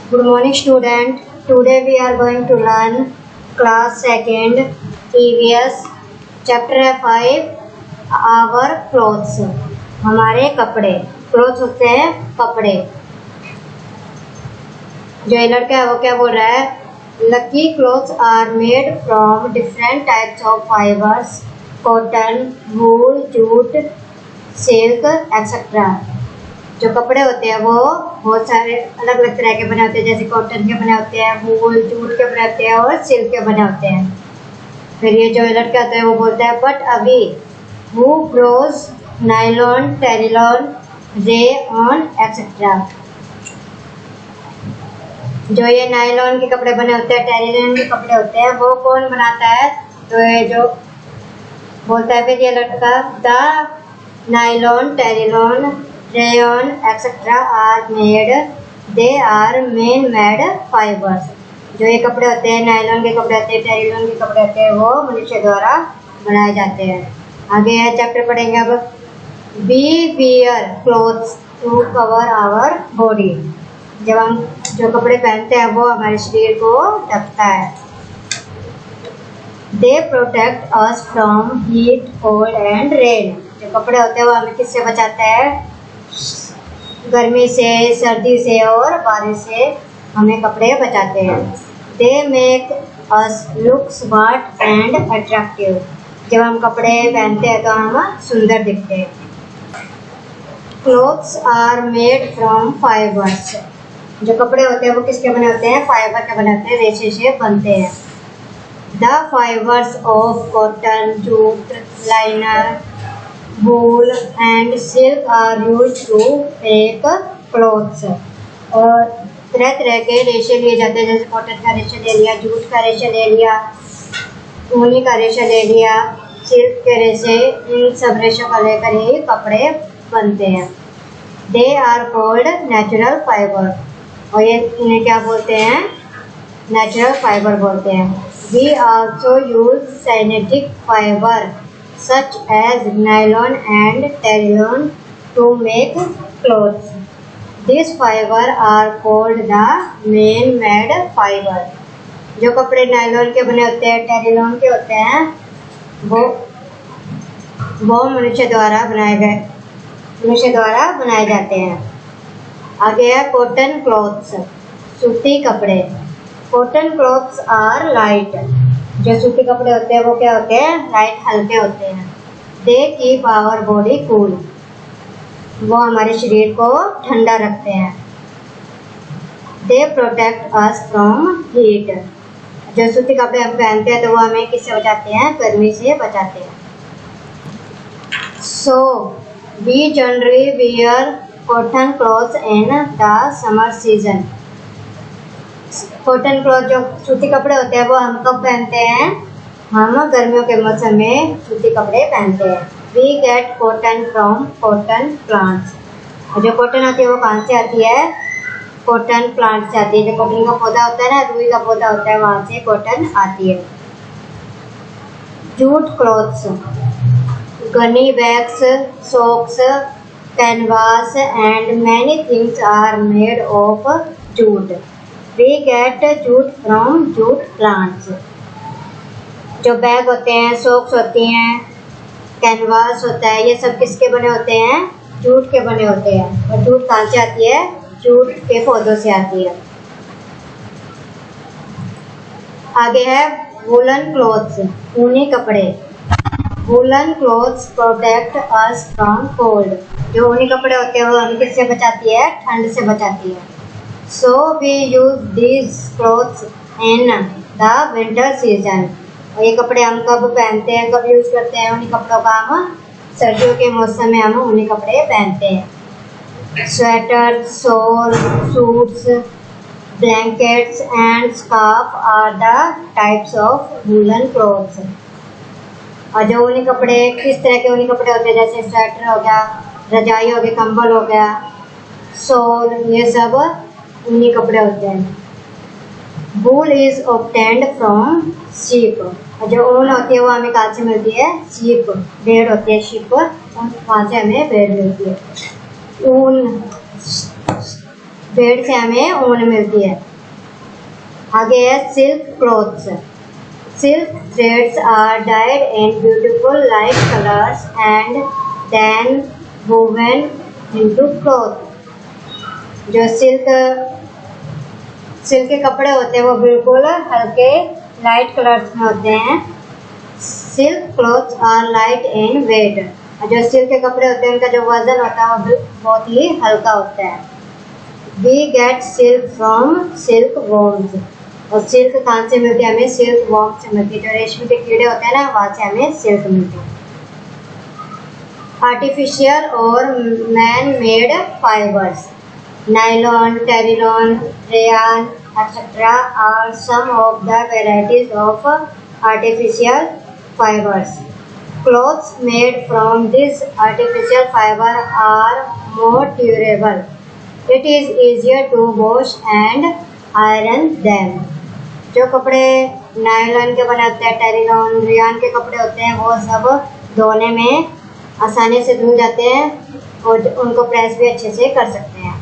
Good morning, student. Today we are going to learn class second EVS chapter 5 our clothes. हमारे कपड़े clothes होते हैं कपड़े। जो ये लड़का है वो क्या बोल रहा है? Lucky clothes are made from different types of fibers, cotton, wool, jute, silk, etc. जो कपड़े होते हैं वो बहुत सारे अलग अलग तरह के बने होते हैं, जैसे कॉटन के बने होते हैं, वूल जूट के बने होते हैं और सिल्क के बने होते हैं। फिर ये जो लड़का होता है वो बोलता है बट अभी who grows nylon, terylene, rayon etcetera. जो ये नायलॉन के कपड़े बने होते हैं, टेरिलॉन के कपड़े होते हैं, वो कौन बनाता है? तो ये जो बोलता है फिर ये लड़का the nylon, terylene, rayon etc. are made, they are man-made fibers. जो ये कपड़े होते हैं, नायलॉन के कपड़े होते हैं, टेरिलॉन के कपड़े होते हैं, वो मनुष्य द्वारा बनाए जाते हैं। आगे है चैप्टर पढ़ेंगे अब We wear clothes to cover our body. जब हम जो कपड़े पहनते हैं वो हमारे शरीर को ढकता है। They protect us from heat, cold and rain. जो कपड़े होते हैं वो हमें किससे बचाते हैं? गर्मी से, सर्दी से और बारिश से हमें कपड़े बचाते हैं। They make us look smart and attractive. जब हम कपड़े पहनते हैं तो हम सुंदर दिखते हैं। Clothes are made from fibers. जो कपड़े होते हैं वो किसके बने होते हैं? फाइबर के बने होते हैं, रेशे से बनते हैं। The fibers of cotton, jute, liner, wool and silk are used to make clothes. और तरह तरह के रेशे लिए जाते हैं, जैसे कॉटन का रेशा ले लिया, जूट का रेशा ले लिया, ऊनी का रेशा ले लिया, सिल्क के रेशे, इन सब रेशों का लेकर ही कपड़े बनते हैं। They are called natural fiber. और ये इन्हें क्या बोलते हैं? नेचुरल फाइबर बोलते हैं। We also use synthetic fiber such as nylon and terylon to make clothes. These fibers are called the man-made fiber. जो कपड़े नायलॉन के बने होते हैं, टेरिलॉन के होते हैं, वो मनुष्य द्वारा बनाए जाते हैं। आगे है कॉटन क्लॉथ्स, सूती कपड़े। Cotton clothes are light. जो सूती कपड़े होते हैं वो क्या होते हैं? लाइट, हल्के होते हैं। They keep our body cool. वो हमारे शरीर को ठंडा रखते हैं। They protect us from heat. जो सूती कपड़े हम पहनते हैं तो वो हमें किससे बचाते हैं? गर्मी से बचाते हैं। So we generally wear cotton clothes in the summer season. Cotton cloth जो सूती कपड़े होते हैं वो हम कब पहनते हैं? हम गर्मियों के मौसम में सूती कपड़े पहनते हैं। We get cotton from cotton plants. जो कॉटन आती है वो कहाँ से आती है? कॉटन प्लांट से आती है। जो कॉटन का पौधा होता है ना, रुई का पौधा होता है, वहाँ से कॉटन आती है। Jute clothes, gunny bags, socks, canvas and many things are made of jute. We get jute from jute plants. जो बैग होते हैं, सॉक्स होती हैं, कैनवास होता है, ये सब किसके बने होते हैं? जूट के बने होते हैं। और जूट कहाँ से आती है? जूट के पौधों से आती है। आगे है वूलन क्लॉथ्स, ऊनी कपड़े। Woollen clothes protect us from cold. जो ऊनी कपड़े होते हैं वो हमें किससे बचाती है? ठंड से बचाती है। So we use these clothes in the winter season. और ये कपड़े हम कब पहनते हैं, कब यूज़ करते हैं? उन्हीं कपड़ों का हम सर्दियों के मौसम में हम उन्हीं कपड़े पहनते हैं। Sweater, shawl, suits, blankets and scarf are the types of woollen clothes. और जो ऊनी कपड़े, किस तरह के ऊनी कपड़े होते हैं? जैसे स्वेटर हो गया, रजाई हो गई, कंबल हो गया, शॉल, ये सब ऊनी कपड़े होते हैं। वूल इज ऑब्टेन्ड फ्रॉम शीप। और जो ऊन होती है वो हमें कहाँ से मिलती है? शीप, भेड़ होती है शीप, वहाँ से हमें भेड़ मिलती है। ऊन भेड़ से हमें ऊन मिलती है। आगे है silk clothes. Silk threads are dyed in beautiful light colors and then woven into cloth। जो सिल्क के कपड़े होते हैं वो बिल्कुल हल्के लाइट कलर्स में होते हैं। Silk clothes are light in weight. जो सिल्क के कपड़े होते हैं उनका जो वजन होता है वो बहुत ही हल्का होता है। We get silk from silk worms. और सिल्क कहाँ से मिलती है हमें? सिल्क वॉर्म से मिलती है। जो रेशमी के कीड़े होते हैं ना वहाँ से हमें सिल्क मिलती है। आर्टिफिशियल और man made fibres, nylon, terylene, rayon etc. are some of the varieties of artificial fibers. Clothes made from this artificial fiber are more durable. It is easier to wash and iron them. जो कपड़े nylon के बने होते हैं, terylene, Ryan के कपड़े होते हैं वो सब धोने में आसानी से धुल जाते हैं और उनको प्रेस भी अच्छे से कर सकते हैं।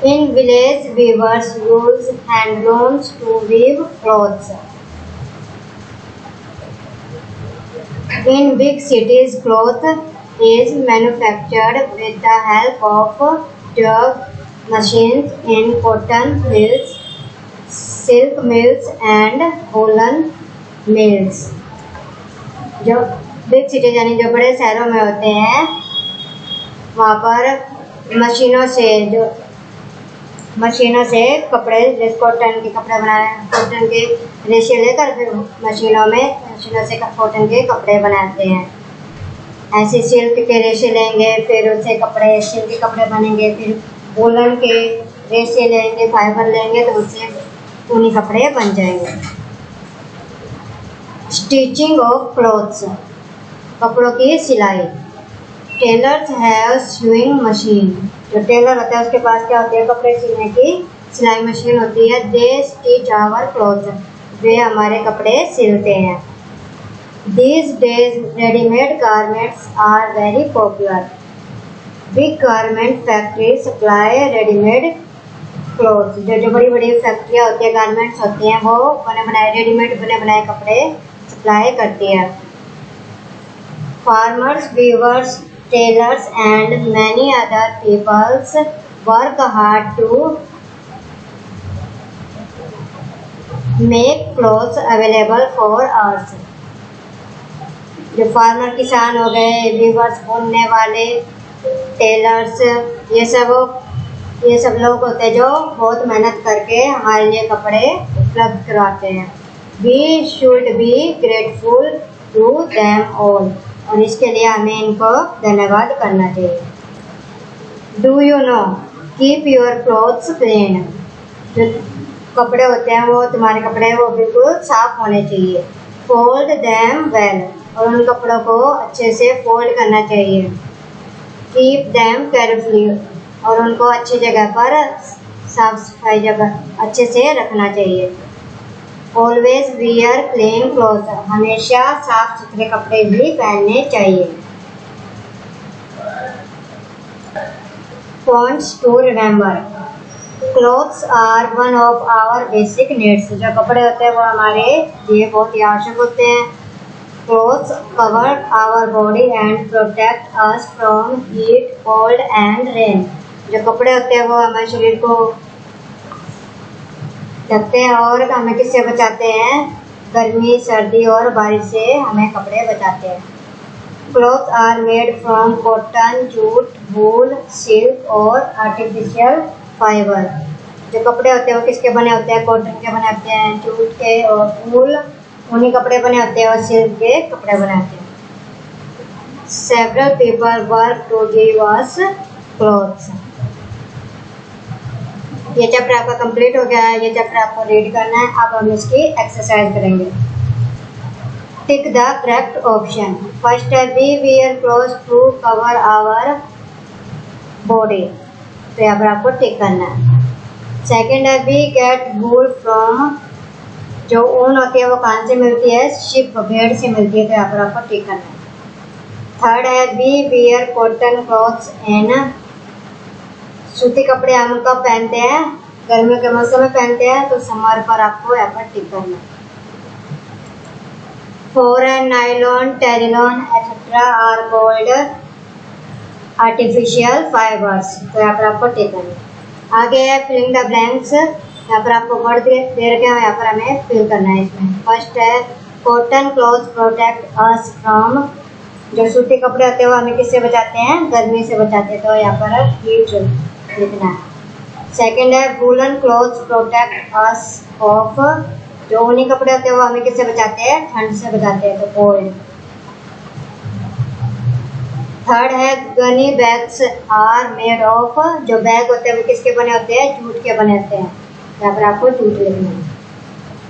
In village weavers use handlooms to weave clothes. In big cities cloth is manufactured with the help of turf machines in cotton mills, silk mills and woolen mills. जो बिग सिटीज यानी जो बड़े शहरों में होते हैं वहाँ पर मशीनों से कपड़े, जैसे कॉटन के कपड़े बनाए, कॉटन के रेशे लेकर फिर मशीनों से कॉटन के कपड़े बनाते हैं। ऐसे सिल्क के रेशे लेंगे फिर उससे सिल्क के कपड़े बनेंगे। फिर वूलन के रेशे लेंगे, फाइबर लेंगे तो उससे ऊनी कपड़े बन जाएंगे। स्टिचिंग ऑफ क्लॉथ्स, कपड़ों की सिलाई। Tailors have sewing machine. जो टेलर होता है उसके पास क्या होती है? कपड़े सिलने की सिलाई मशीन होती है। दे स्टिच आवर क्लॉथ्स, वे हमारे कपड़े सिलते हैं। These days readymade garments are very popular. Big garment factory supply readymade clothes. जो बड़ी बड़ी फैक्ट्रियाँ होती है, गारमेंट्स होती हैं, वो रेडीमेड बने बनाए कपड़े सप्लाई करती है। Farmers, weavers, tailors and many other peoples work hard to make clothes available for us। जो फार्मर किसान हो गए, वीवर्स बुनने वाले, टेलर्स, ये सब लोग होते हैं जो बहुत मेहनत करके हमारे लिए कपड़े उपलब्ध करवाते हैं। We should be grateful to them all। और इसके लिए हमें इनको धन्यवाद करना चाहिए। Do you know keep your clothes clean. जो कपड़े होते हैं वो तुम्हारे कपड़े वो बिल्कुल साफ होने चाहिए। फोल्ड देम वेल, और उन कपड़ों को अच्छे से फोल्ड करना चाहिए। कीप देम केयरफुली, और उनको अच्छी जगह पर साफ सफाई जगह अच्छे से रखना चाहिए। ऑलवेज वियर क्लीन क्लॉथ, हमेशा साफ सुथरे कपड़े भी पहनने चाहिए। Points to remember, clothes are one of our basic needs. जो कपड़े होते हैं वो हमारे लिए बहुत ही आवश्यक होते हैं। Clothes cover our body and protect us from heat, cold and rain. जो कपड़े होते हैं वो हमारे शरीर को ढकते हैं और हमें किससे बचाते हैं? गर्मी, सर्दी और बारिश से हमें कपड़े बचाते हैं। Cloth are made from cotton, jute, wool, silk और आर्टिफिशियल फाइबर। जो कपड़े होते हैं वो किसके बने होते हैं? कॉटन के बने होते हैं, जूट के और वूल ऊनी कपड़े बने होते हैं और सिल्क के कपड़े बने होते हैं। Several people work to give us clothes. ये चैप्टर आपका कंप्लीट हो गया है। ये चैप्टर आपको रीड करना है। अब हम इसकी एक्सरसाइज करेंगे। Tick the correct option. First है we wear clothes to cover our body, तो यहाँ पर आपको टिक करना है। सेकंड है वी गेट वूल फ्रॉम, जो ऊन होती है वो कहाँ से मिलती है? शिप, भेड़ से मिलती है, तो यहाँ पर आपको टिक करना है। थर्ड है वी वियर कॉटन क्लॉथ्स इन सूती कपड़े हम कब पहनते हैं? गर्मियों के मौसम में पहनते हैं, तो समर पर आपको यहाँ पर टिक करना। 4 है nylon, terylene etcetera are called artificial fibres, तो यहाँ पर आपको टिक करना। आगे है फिलिंग द ब्लैंक्स, यहाँ पर आपको वर्ड दे रखे हैं, यहाँ पर हमें फिल करना है इसमें। फर्स्ट है cotton cloth protect us from, जो सूती कपड़े होते हैं वो हमें किससे बचाते हैं? गर्मी से बचाते हैं, तो यहाँ पर हीट लिखना है। सेकेंड है woollen cloth protect us of, जो ऊनी कपड़े होते हैं वो हमें किससे बचाते हैं? ठंड से बचाते हैं, तो कोल्ड। थर्ड है gunny bags are made of, जो बैग होते हैं वो किसके बने होते हैं? जूट के बने होते हैं, यहाँ पर आपको जूट लिखना है।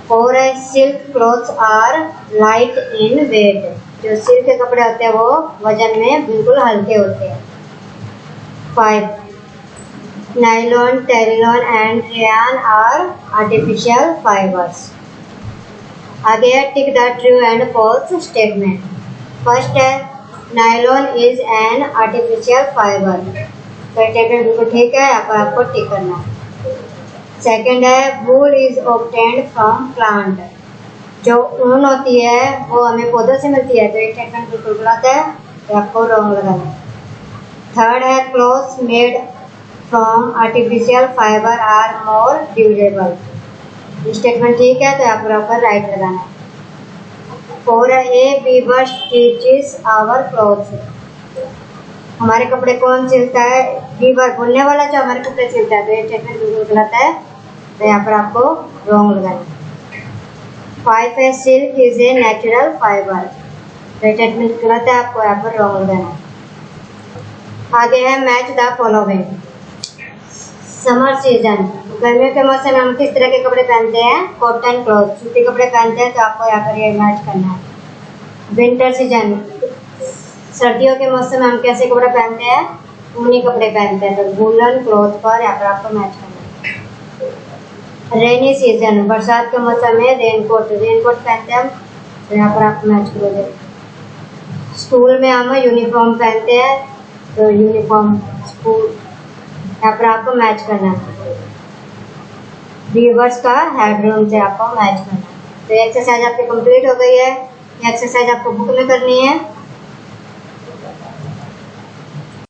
4 है silk clothes are light in weight, जो सिल्क के कपड़े होते हैं वो वजन में बिल्कुल हल्के होते हैं। 5 nylon, terylene and rayon are artificial fibres. आगे है tick the true and false statement. First है nylon is an artificial fibre, तो स्टेटमेंट बिल्कुल ठीक है, यहाँ पर आपको टिक करना है। सेकेंड है वूल इज ऑब्टेन्ड फ्रॉम प्लांट, जो ऊन होती है वो हमें पौधों से मिलती है, तो ये स्टेटमेंट बिल्कुल गलत है, तो आपको रॉन्ग लगाना है। थर्ड है clothes made from artificial fibre are more durable, statement ठीक है, तो यहाँ पर आपको राइट लगाना है। 4 है ए वीवर स्टिचेस आवर क्लॉथ्स, हमारे कपड़े कौन सिलता है? वीवर, बुनने वाला जो हमारे कपड़े सिलता है, तो ये स्टेटमेंट बिल्कुल गलत है, तो यहाँ पर आपको रॉन्ग लगाना है। 5 है silk is a natural fibre, तो स्टेटमेंट गलत है, आपको यहाँ पर रॉन्ग लगाना है। आगे है match the following. Summer season, गर्मियों के मौसम में हम किस तरह के कपड़े पहनते हैं? कॉटन क्लॉथ, सूती कपड़े पहनते हैं, तो आपको यहाँ पर ये मैच करना है। विंटर सीजन, सर्दियों के मौसम में हम कैसे कपड़े पहनते हैं? ऊनी कपड़े पहनते हैं, तो वूलन क्लॉथ पर यहाँ पर आपको मैच करना है। रेनी सीजन, बरसात के मौसम में रेनकोट पहनते हैं हम, तो यहाँ पर आपको मैच करोगे। स्कूल में हम यूनिफॉर्म पहनते हैं, तो यूनिफॉर्म स्कूल, यहाँ पर आपको मैच करना है। वीवर्स का हेडरूम से आपको मैच करना है। तो ये एक्सरसाइज आपकी कंप्लीट हो गई है। ये एक्सरसाइज आपको बुक में करनी है।